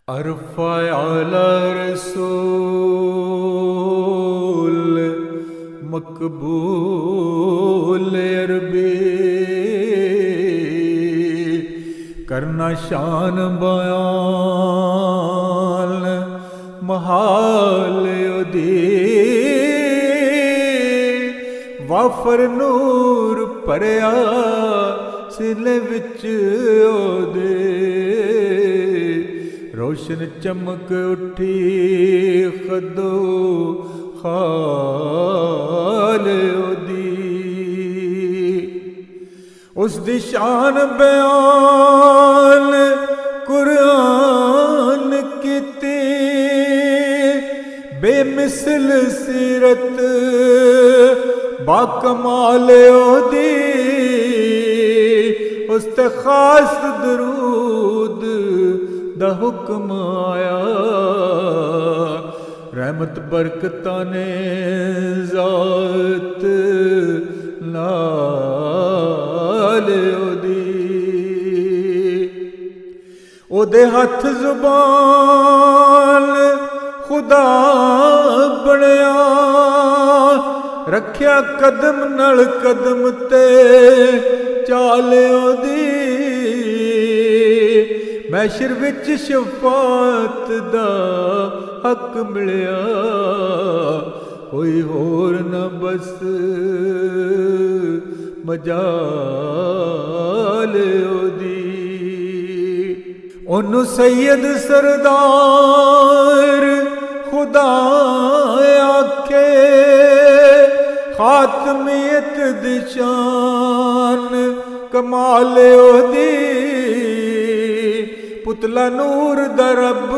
अरफ़ा आला रसूल मकबूल अरबी करना शान बयान महाल उदी वाफर नूर भरिया सिले विच ओदे रोशन चमक उठी खदो खाल ओदी उस दी शान बयान कुरान कीती बेमिसल सीरत बाकमाल ओदी उस ते खास दरूद दा हुक्म आया रहमत बरकतां ने ज़ात नाल ओदी ओदे हथ जुबान खुदा बनया रखिया कदम नल कदम ते चाल ओदी मैशर विच शफात दा हक मिलिया कोई होर न बस मजाल ओदी ओनू सैयद सरदार खुदा आखे खातमियत दी शान कमाल ओदी पुतला नूर दा रब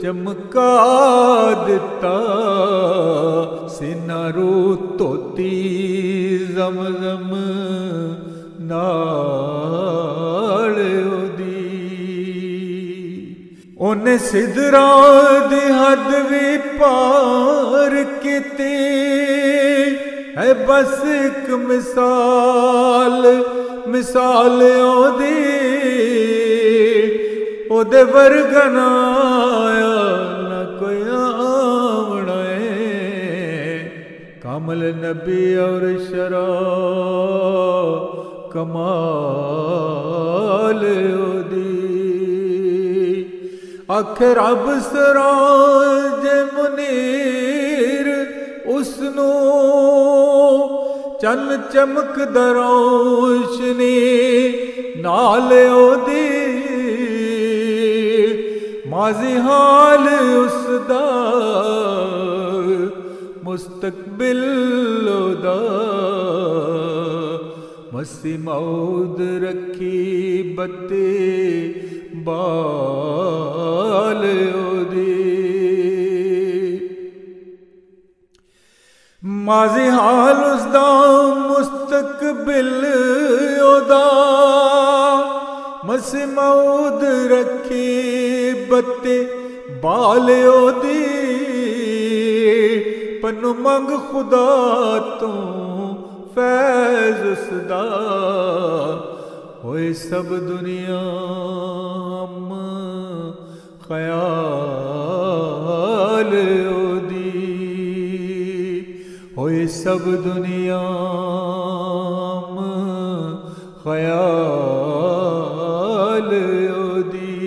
चमका दिता सीना रू धोती ज़मज़म नाल ओदी ओने सिदरा दी हद भी पार कीती है बस एक मिसाल मिसाल ओदी ओदे वर्गा ना आया ना कोई आवना है कामल नबी और शरा कमाल ओदी आखिर रब सराज मुनीर उसनू चन चमक दरोशनी नाल ओदी माजी हाल उसदा मुस्तकबिल ओदा मसी मौद रखी बत्ती बाल ओदी माजी हाल उसदा मुस्तकबिल ओदा मसी मौद रखी बत्ती बाल ओदी पन्नू मंग खुदा तो फैज़ उसदा होए सब दुनिया ख्याल ओदी होए सब दुनिया ख्याल ओदी।